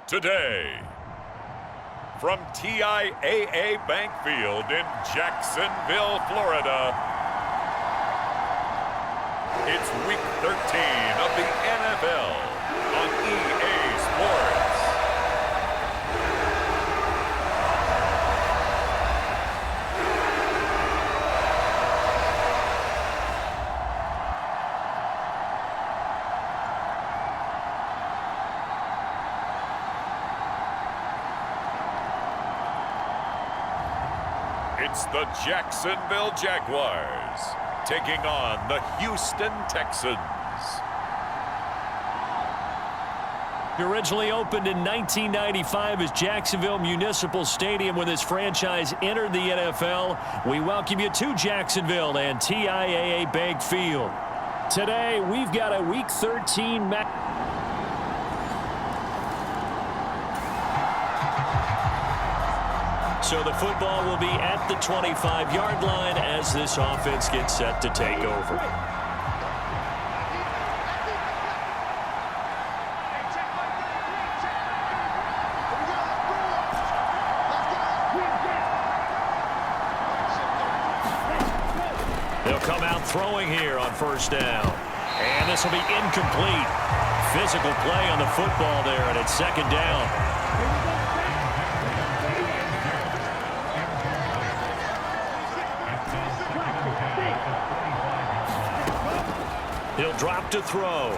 today. From TIAA Bank Field in Jacksonville, Florida, it's Week 13 of the NFL on EA Sports. It's the Jacksonville Jaguars taking on the Houston Texans. It originally opened in 1995 as Jacksonville Municipal Stadium when this franchise entered the NFL. We welcome you to Jacksonville and TIAA Bank Field. Today, we've got a Week 13 match. So the football will be at the 25-yard line as this offense gets set to take over. They'll come out throwing here on first down. And this will be incomplete. Physical play on the football there, and it's second down. He'll drop to throw.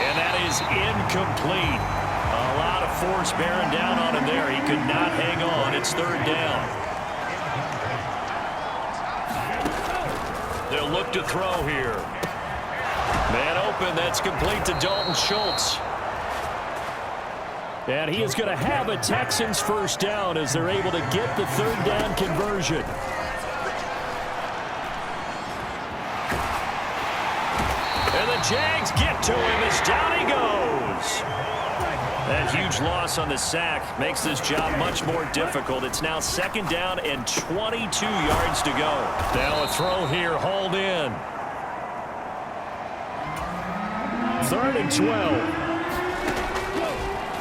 And that is incomplete. A lot of force bearing down on him there. He could not hang on. It's third down. They'll look to throw here. Man open. That's complete to Dalton Schultz. And he is going to have a Texans first down as they're able to get the third down conversion. Jags get to him as down he goes. That huge loss on the sack makes this job much more difficult. It's now second down and 22 yards to go. Now a throw here, hauled in. Third and 12.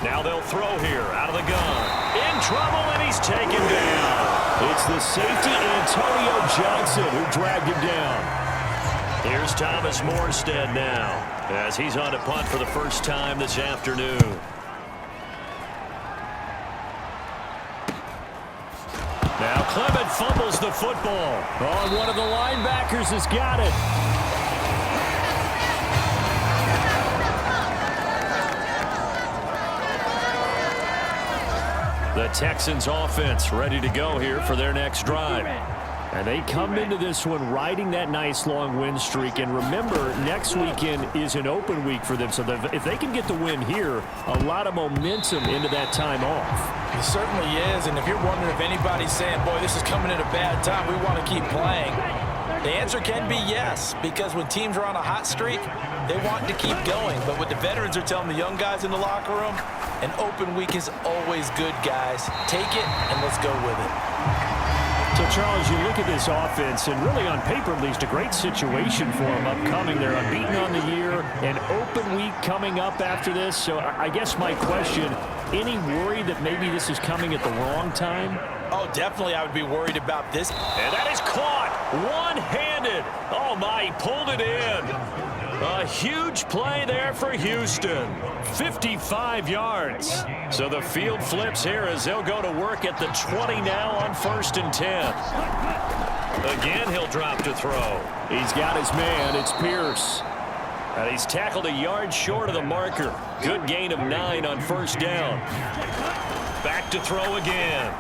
Now they'll throw here out of the gun. In trouble, and he's taken down. It's the safety, Antonio Johnson, who dragged him down. Here's Thomas Morstead now as he's on to punt for the first time this afternoon. Now Clement fumbles the football. Oh, and one of the linebackers has got it. The Texans offense ready to go here for their next drive. And they come into this one riding that nice long win streak. And remember, next weekend is an open week for them. So if they can get the win here, a lot of momentum into that time off. It certainly is. And if you're wondering if anybody's saying, boy, this is coming at a bad time, we want to keep playing, the answer can be yes. Because when teams are on a hot streak, they want to keep going. But what the veterans are telling the young guys in the locker room, an open week is always good, guys. Take it and let's go with it. So, Charles, you look at this offense, and really on paper, at least, a great situation for them upcoming. They're unbeaten on the year, an open week coming up after this. So I guess my question, any worry that maybe this is coming at the wrong time? Oh, definitely I would be worried about this. And that is caught one-handed. Oh, my, he pulled it in. A huge play there for Houston. 55 yards. So the field flips here as they'll go to work at the 20 now on 1st and 10. Again, he'll drop to throw. He's got his man. It's Pierce. And he's tackled a yard short of the marker. Good gain of 9 on first down. Back to throw again.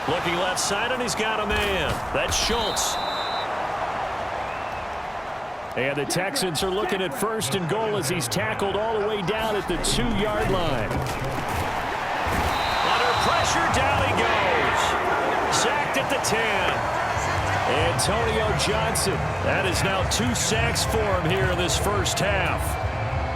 Looking left side, and he's got a man. That's Schultz. And the Texans are looking at 1st and goal as he's tackled all the way down at the 2-yard line. Under pressure, down he goes. Sacked at the 10. Antonio Johnson. That is now 2 sacks for him here in this first half.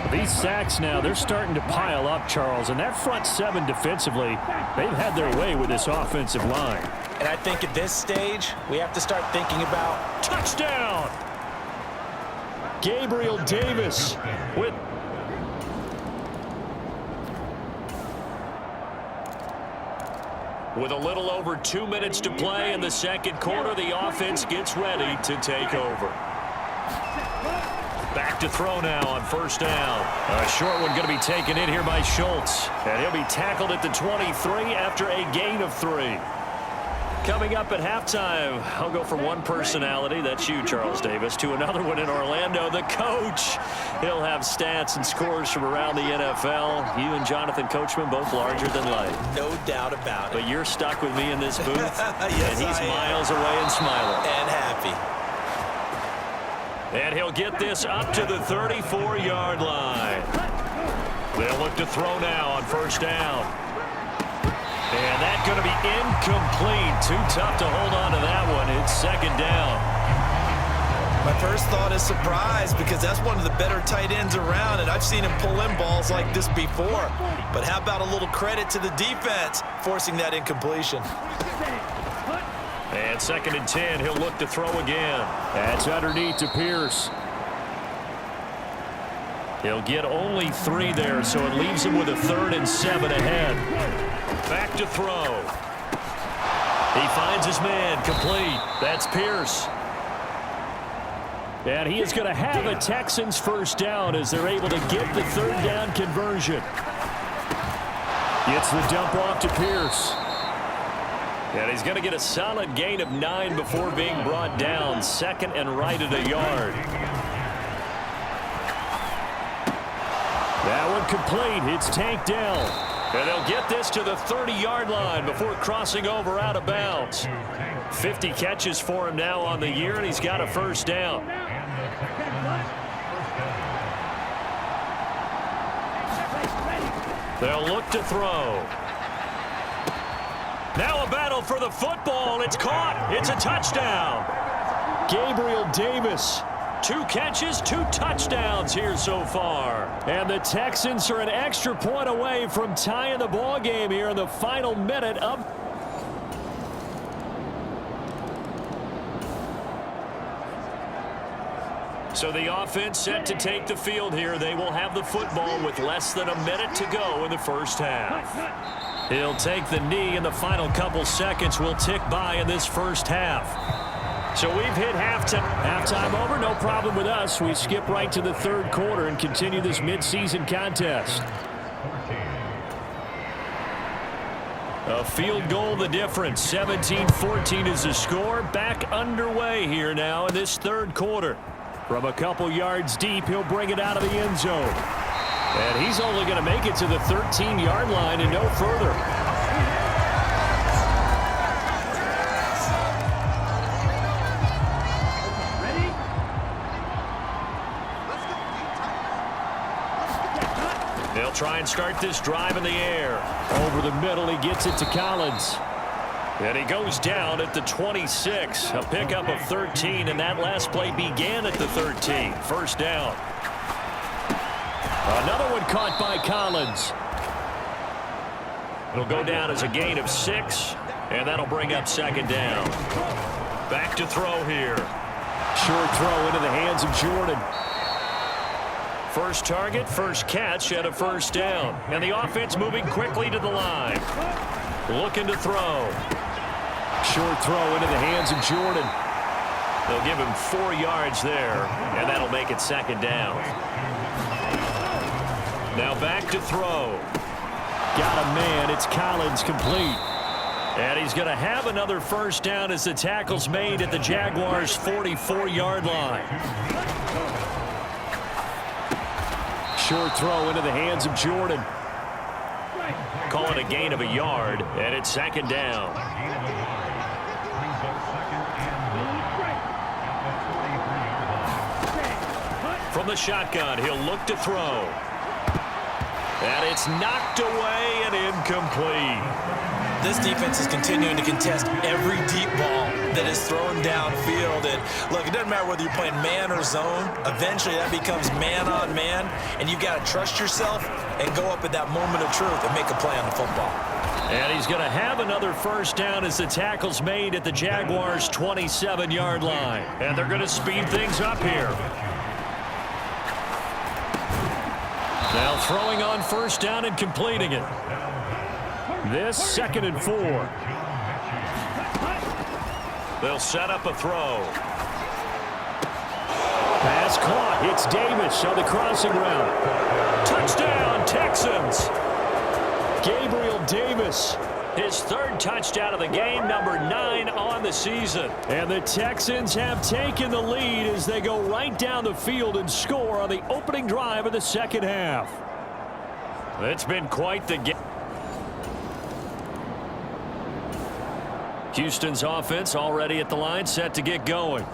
These sacks now, they're starting to pile up, Charles. And that front 7 defensively, they've had their way with this offensive line. And I think at this stage, we have to start thinking about touchdown. Gabriel Davis with With a little over 2 minutes to play in the second quarter, the offense gets ready to take over. Back to throw now on first down. A short one going to be taken in here by Schultz. And he'll be tackled at the 23 after a gain of 3. Coming up at halftime, I'll go from one personality, that's you, Charles Davis, to another one in Orlando, the coach. He'll have stats and scores from around the NFL. You and Jonathan Coachman both larger than life. No doubt about it. But you're stuck with me in this booth, yes, and he's miles away and smiling. And happy. And he'll get this up to the 34-yard line. They'll look to throw now on first down. And that's going to be incomplete. Too tough to hold on to that one. It's second down. My first thought is surprise because that's one of the better tight ends around, and I've seen him pull in balls like this before. But how about a little credit to the defense forcing that incompletion? And second and 10, he'll look to throw again. That's underneath to Pierce. He'll get only 3 there, so it leaves him with a 3rd and 7 ahead. Back to throw. He finds his man, complete. That's Pierce. And he is going to have a Texans first down as they're able to get the 3rd down conversion. Gets the dump off to Pierce. And he's going to get a solid gain of 9 before being brought down. Second and right at a yard. That one complete. It's tanked down. And they'll get this to the 30-yard line before crossing over out of bounds. 50 catches for him now on the year, and he's got a first down. They'll look to throw. Now a battle for the football. It's caught. It's a touchdown. Gabriel Davis. 2 catches, 2 touchdowns here so far. And the Texans are an extra point away from tying the ball game here in the final minute of. So the offense set to take the field here. They will have the football with less than a minute to go in the first half. He'll take the knee, and the final couple seconds will tick by in this first half. So we've hit halftime. Halftime over, no problem with us. We skip right to the third quarter and continue this midseason contest. A field goal the difference. 17-14 is the score. Back underway here now in this third quarter. From a couple yards deep, he'll bring it out of the end zone. And he's only going to make it to the 13-yard line and no further. They'll try and start this drive in the air. Over the middle, he gets it to Collins. And he goes down at the 26. A pickup of 13, and that last play began at the 13. First down. Another one caught by Collins. It'll go down as a gain of 6, and that'll bring up second down. Back to throw here. Short throw into the hands of Jordan. First target, first catch, and a first down. And the offense moving quickly to the line. Looking to throw. Short throw into the hands of Jordan. They'll give him 4 yards there, and that'll make it second down. Now back to throw. Got a man. It's Collins, complete. And he's going to have another first down as the tackle's made at the Jaguars' 44-yard line. Short throw into the hands of Jordan. Call it a gain of a yard, and it's second down. From the shotgun, he'll look to throw. And it's knocked away and incomplete. This defense is continuing to contest every deep ball that is thrown downfield. And look, it doesn't matter whether you're playing man or zone. Eventually, that becomes man on man. And you've got to trust yourself and go up at that moment of truth and make a play on the football. And he's going to have another first down as the tackle's made at the Jaguars' 27-yard line. And they're going to speed things up here. Now throwing on first down and completing it. This 2nd and 4. They'll set up a throw. Pass caught. It's Davis on the crossing route. Touchdown, Texans. Gabriel Davis, his 3rd touchdown of the game, number 9 on the season. And the Texans have taken the lead as they go right down the field and score on the opening drive of the 2nd half. It's been quite the game. Houston's offense already at the line, set to get going.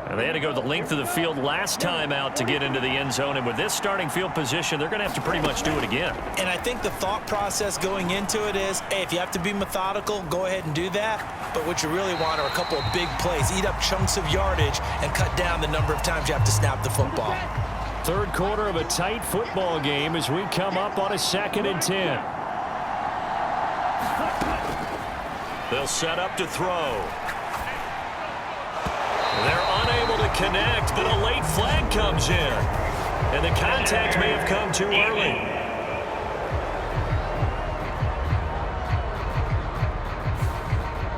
And they had to go the length of the field last time out to get into the end zone. And with this starting field position, they're going to have to pretty much do it again. And I think the thought process going into it is, hey, if you have to be methodical, go ahead and do that. But what you really want are a couple of big plays. Eat up chunks of yardage and cut down the number of times you have to snap the football. 3rd quarter of a tight football game as we come up on a 2nd and 10. They'll set up to throw. They're unable to connect, but a late flag comes in. And the contact may have come too early.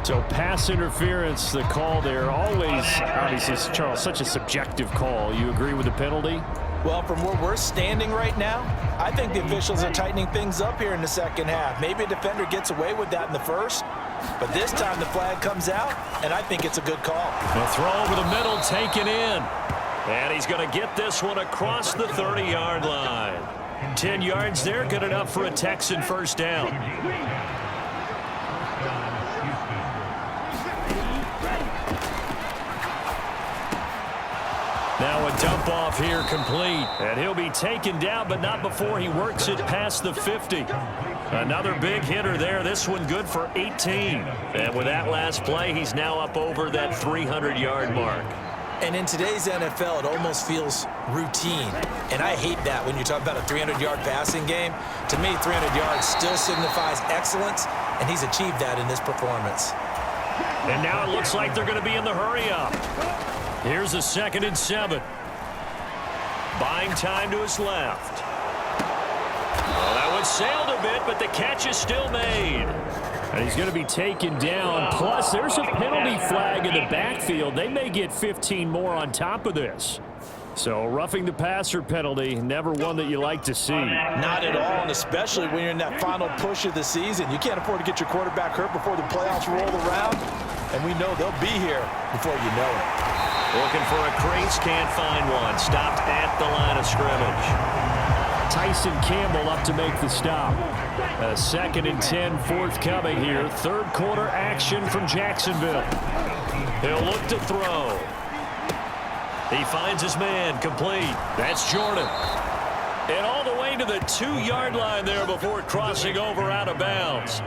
So pass interference, the call there. Always, obviously, Charles, such a subjective call. You agree with the penalty? Well, from where we're standing right now, I think the officials are tightening things up here in the 2nd half. Maybe a defender gets away with that in the 1st. But this time the flag comes out, and I think it's a good call. A throw over the middle taken in. And he's going to get this one across the 30-yard line. 10 yards there, good enough for a Texan 1st down. Now a dump off here complete. And he'll be taken down, but not before he works it past the 50. Another big hitter there. This one good for 18. And with that last play, he's now up over that 300-yard mark. And in today's NFL, it almost feels routine. And I hate that when you talk about a 300-yard passing game. To me, 300 yards still signifies excellence, and he's achieved that in this performance. And now it looks like they're going to be in the hurry-up. Here's a 2nd and 7. Buying time to his left. Well, that one sailed a bit, but the catch is still made. And he's going to be taken down. Plus, there's a penalty flag in the backfield. They may get 15 more on top of this. So, roughing the passer penalty, never one that you like to see. Not at all, and especially when you're in that final push of the season. You can't afford to get your quarterback hurt before the playoffs roll around. And we know they'll be here before you know it. Looking for a crease, can't find one. Stopped at the line of scrimmage. Tyson Campbell up to make the stop. A 2nd and 10 forthcoming here. 3rd quarter action from Jacksonville. He'll look to throw. He finds his man complete. That's Jordan. And all the way to the 2-yard line there before crossing over out of bounds.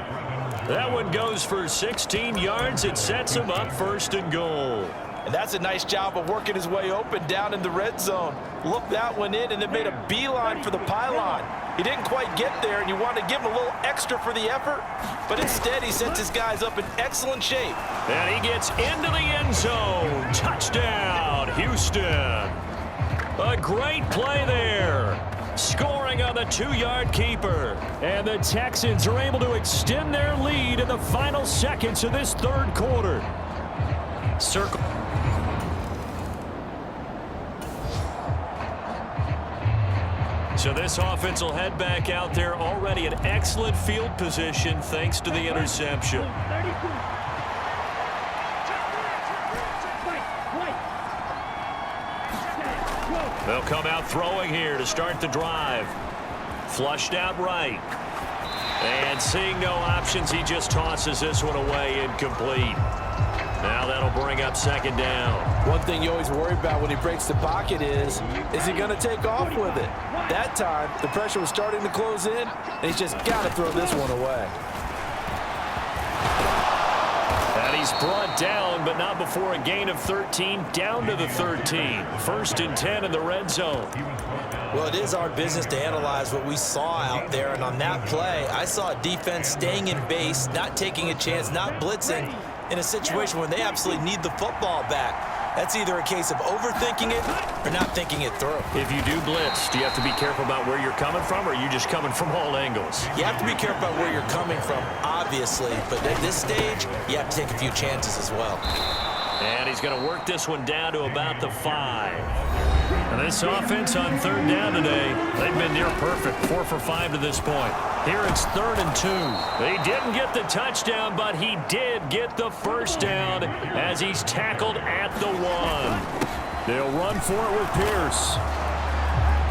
That one goes for 16 yards. It sets him up 1st and goal. And that's a nice job of working his way open down in the red zone. Looked that one in and then made a beeline for the pylon. He didn't quite get there, and you want to give him a little extra for the effort. But instead, he sets his guys up in excellent shape. And he gets into the end zone. Touchdown, Houston. A great play there. Scoring on the 2-yard keeper. And the Texans are able to extend their lead in the final seconds of this 3rd quarter. Circle. So this offense will head back out there, already in excellent field position thanks to the interception. They'll come out throwing here to start the drive. Flushed out right. And seeing no options, he just tosses this one away, incomplete. Now that'll bring up 2nd down. One thing you always worry about when he breaks the pocket is he going to take off with it? That time, the pressure was starting to close in, and he's just got to throw this one away. And he's brought down, but not before a gain of 13, down to the 13. 1st and 10 in the red zone. Well, it is our business to analyze what we saw out there, and on that play, I saw a defense staying in base, not taking a chance, not blitzing, in a situation where they absolutely need the football back. That's either a case of overthinking it or not thinking it through. If you do blitz, do you have to be careful about where you're coming from, or are you just coming from all angles? You have to be careful about where you're coming from, obviously, but at this stage, you have to take a few chances as well. And he's going to work this one down to about the 5. And this offense on 3rd down today, they've been near perfect, 4 for 5 to this point. Here it's 3rd and 2. He didn't get the touchdown, but he did get the first down as he's tackled at the 1. They'll run for it with Pierce.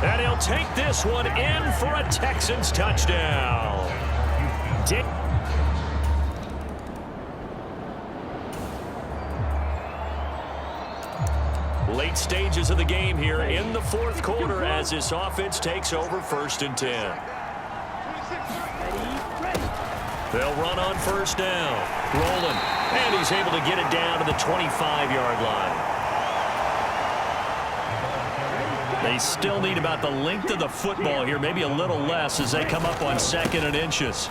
And he'll take this one in for a Texans touchdown. Late stages of the game here in the 4th quarter as this offense takes over 1st and 10. They'll run on 1st down. Rolling. And he's able to get it down to the 25-yard line. They still need about the length of the football here, maybe a little less as they come up on 2nd and inches.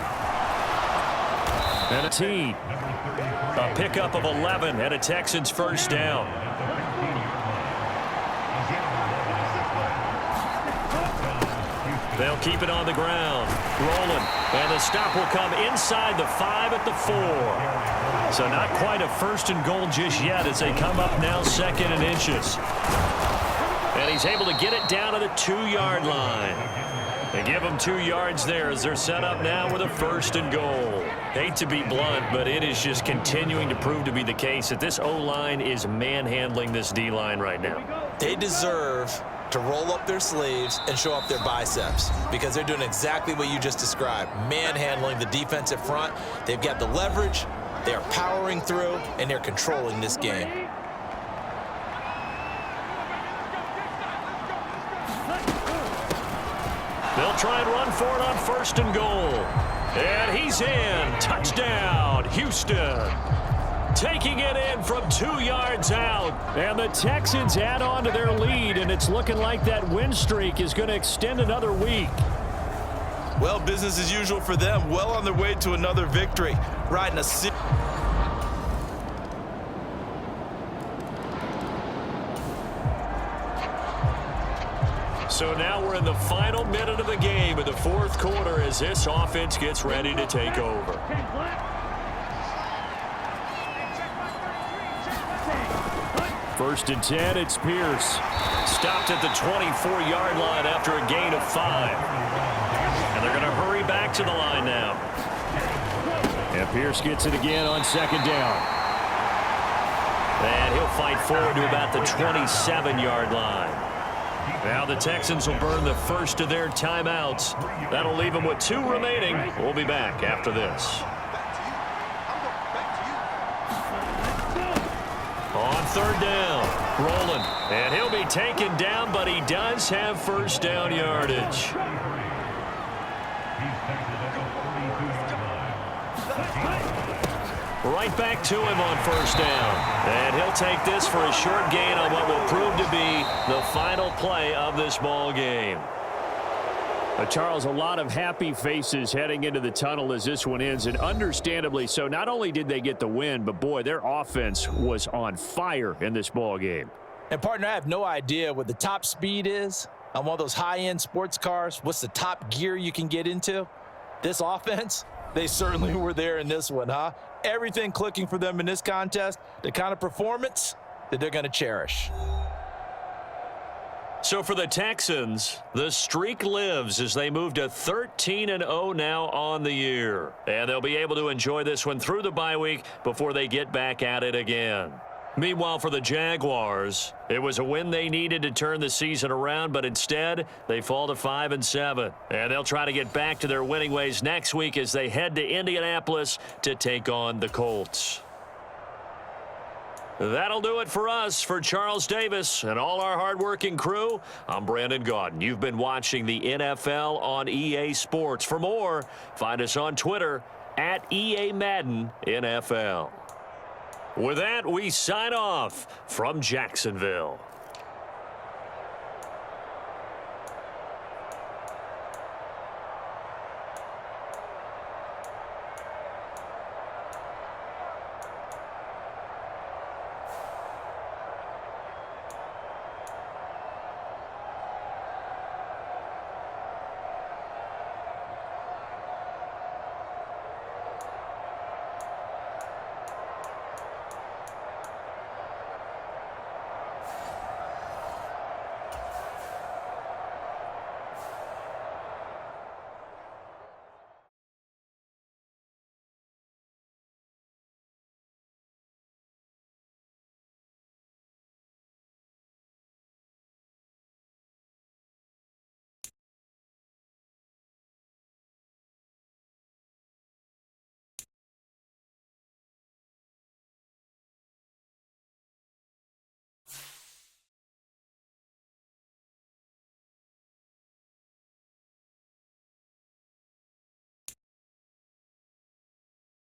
And a tee. A pickup of 11 and a Texans first down. They'll keep it on the ground. Rolling. And the stop will come inside the 5 at the 4. So not quite a 1st and goal just yet as they come up now 2nd and inches. And he's able to get it down to the 2-yard line. They give him 2 yards there as they're set up now with a 1st and goal. Hate to be blunt, but it is just continuing to prove to be the case that this O-line is manhandling this D-line right now. They deserve to roll up their sleeves and show up their biceps because they're doing exactly what you just described, manhandling the defensive front. They've got the leverage, they are powering through, and they're controlling this game. They'll try and run for it on 1st and goal. And he's in. Touchdown, Houston. Taking it in from 2 yards out. And the Texans add on to their lead, and it's looking like that win streak is going to extend another week. Well, business as usual for them. Well on their way to another victory. Riding a So now we're in the final minute of the game in the 4th quarter as this offense gets ready to take over. First and 10, it's Pierce. Stopped at the 24-yard line after a gain of 5. And they're going to hurry back to the line now. And Pierce gets it again on 2nd down. And he'll fight forward to about the 27-yard line. Now the Texans will burn the first of their timeouts. That'll leave them with 2 remaining. We'll be back after this. On 3rd down, rolling. And he'll be taken down, but he does have first down yardage. Right back to him on 1st down. And he'll take this for a short gain on what will prove to be the final play of this ball game. Charles, a lot of happy faces heading into the tunnel as this one ends, and understandably so. Not only did they get the win, but boy, their offense was on fire in this ball game. And partner, I have no idea what the top speed is on one of those high-end sports cars. What's the top gear you can get into? This offense, they certainly were there in this one, huh? Everything clicking for them in this contest, the kind of performance that they're going to cherish. So for the Texans, the streak lives as they move to 13-0 now on the year. And they'll be able to enjoy this one through the bye week before they get back at it again. Meanwhile, for the Jaguars, it was a win they needed to turn the season around, but instead, they fall to 5-7. And they'll try to get back to their winning ways next week as they head to Indianapolis to take on the Colts. That'll do it for us. For Charles Davis and all our hardworking crew, I'm Brandon Gaudin. You've been watching the NFL on EA Sports. For more, find us on Twitter at EA Madden NFL. With that, we sign off from Jacksonville.